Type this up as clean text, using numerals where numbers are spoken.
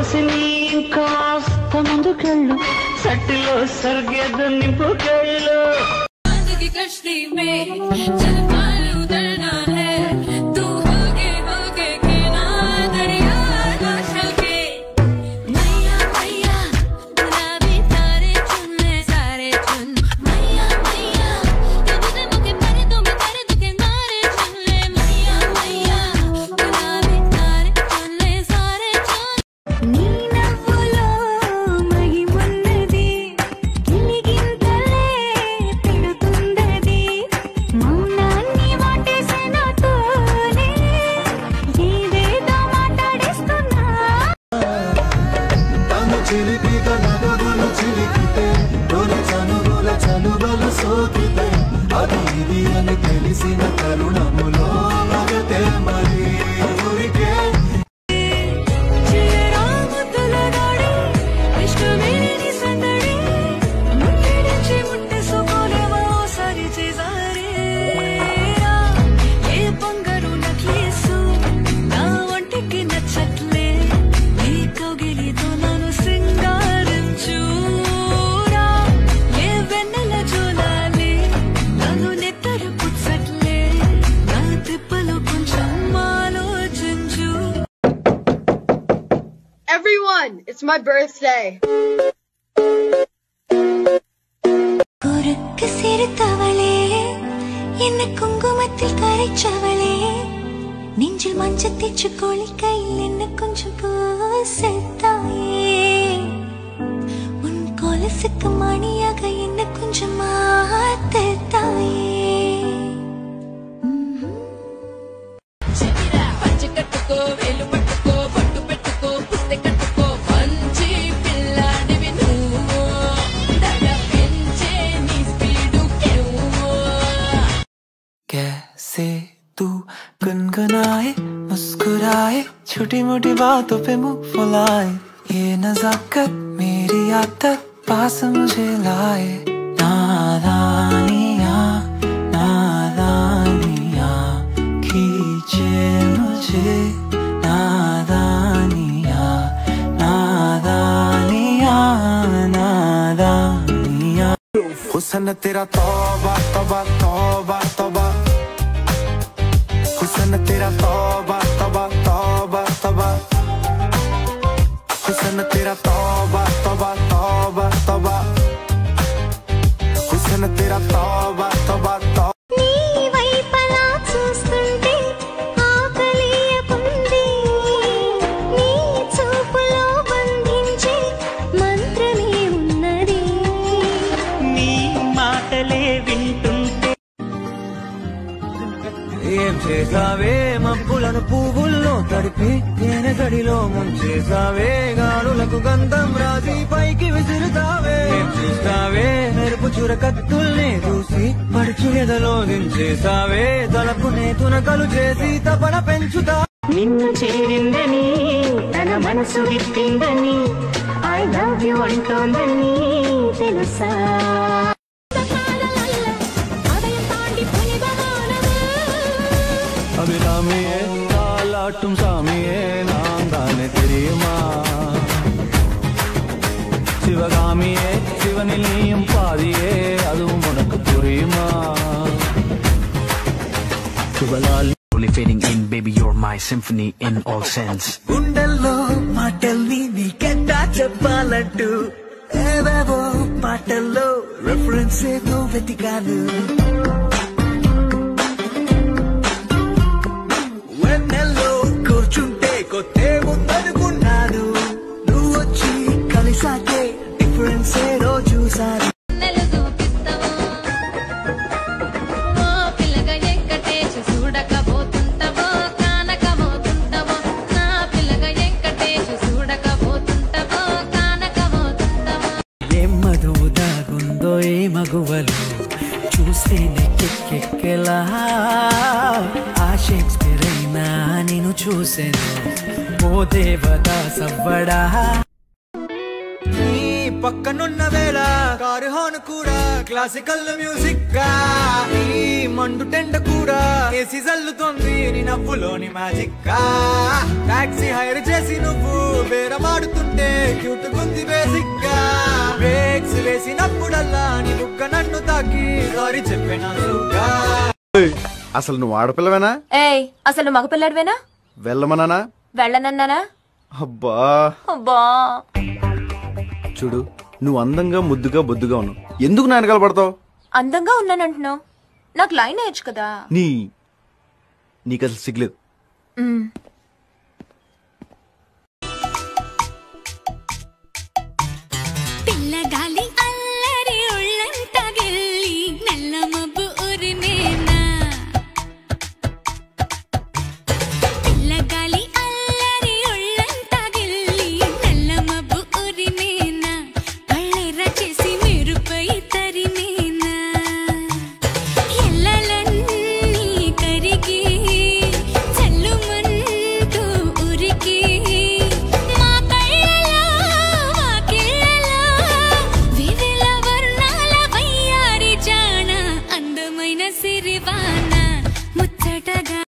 హాసిని కాస్త ముందుకెళ్ళు సట్టిలో సర్గేదు నింపుకెళ్ళు कश्ती में चल पार उतरना है तू होगे किनारे दरिया चल के मैया मैया गुलाबी तारे चुन ले सारे चुन मैया मैया तुझे मुझे पर तुम कर दुखे मारे चुन ले मैया मैया गुलाबी तारे चुन ले सारे चुन नीना बोलो मही मुन्नदी गिलिगिंतले చలువలు సోకితే అది ఇది అని తెలిసిన తరుణములో మగతే మరి ఊరికే Everyone, it's my birthday. குறுக்கு சிரித்தவளே என்ன குங்குமத்தில் கரைச்சவளே நெஞ்சில் மஞ்சள் தேய்ச்சு குளிக்கையில் என்ன கொஞ்சம் பூசத்தாயே உன் கொலுசுக்கு மணியாக என்ன கொஞ்சம் மாத்தத்தாயே பஞ்சக்கட்டுக்கோ வேலு பட்டுக்கோ பட்டு பெட்டுக்கோ புத்தை கட்டுக்கோ பஞ்சி பிள்ளாడివి నువ్వు దగపించే నీ స్పీడు కేవు कैसे तू गुनगुनाए मुस्कुराए छोटी मोटी बातों पे मुंह फुलाए ये नजाकत मेरी आदत पास मुझे लाए नादानियाँ नादानियाँ खींचे मुझे नादानियाँ नादानियाँ नादानियाँ हुस्न तेरा तौबा तौबा तौबा तौबा हुस्न तेरा तौबा तौबा तौबा तौबा हुस्न तेरा तौबा तौबा तौबा तौबा हुस्न तेरा तौबा तौबा तौबा నీ వైపలా చూస్తుంటే ఆకలియకుంది నీ చూపులో బంధించే మంత్రమే ఉన్నది నీ మాటలే వింటుంటే ఏం చేసావే మబ్బులను పువ్వుల్లో తడిపి తేనె గడిలో ముంచేసావే గాడులకు గంధం రాసి పైకి విసురుతావే ఏం చేస్తావే మెరుపు చురకత్తుల్ని చూసి పడుచు ఎదలో దించేసావే తలపునే తునకలు చేసి తపన పెంచుతా నిన్ను చేరిందని తన మనసు విప్పిందని ఐ లవ్ యు అంటోందని తెలుసా அபிராமியே தாலாட்டும் சாமியே நான் தானே தெரியுமா சிவகாமியே சிவனில் நீயும் பாதியே அதுவும் உனக்கு புரியுமா Slowly fading in, baby, you're my symphony in all sense. గుండెల్లో మాటల్ని నీకెట్టా చెప్పాలంటూ ఏవేవో పాటల్లో రెఫరెన్స్ ఏదో వెతికాను వెన్నెల్లో కూర్చుంటే కొత్తే ముందనుకున్నాను నువ్వు వచ్చి కలిసాకే డిఫరెన్స్ ఏదో చూసాను మగువలు చూస్తేనే కెక్కెక్కెలా ఆ షేక్స్పియర్ అయినా నేను చూసాను ఓ దేవదాసవ్వడా నీ పక్కనున్న వేళ కారు హార్న్ కూడా క్లాసికల్ మ్యూజిక్ గా ఈ మండు టెండ కూడా ఏసీ జల్లుతోంది నీ నవ్వులోని మ్యాజిక్ గా టాక్సీ హైర్ చేసి నువ్వు బేరమాడుతుంటే క్యూట్ గుంది బేసిక్ గా బ్రేక్స్ వేసినప్పుడల్లా నీ బుక్క నన్ను తాకి సారీ చెప్పినందుగా. అసలు నువ్వు ఆడపిల్లవేనా? ఏయ్ అసలు మగ పిల్లడివేనా? వెళ్ళమన్నానా? వెళ్ళనన్నానా? అబ్బా అబ్బా చూడు, నువ్వు అందంగా ముద్దుగా బొద్దుగా ఉన్నావు, ఎందుకు నా వెనకాల పడతావు? అందంగా ఉన్నానంటున్నావు, నాకు లైన్ వేయచ్చు కదా. నీకు అసలు సిగ్లేదు.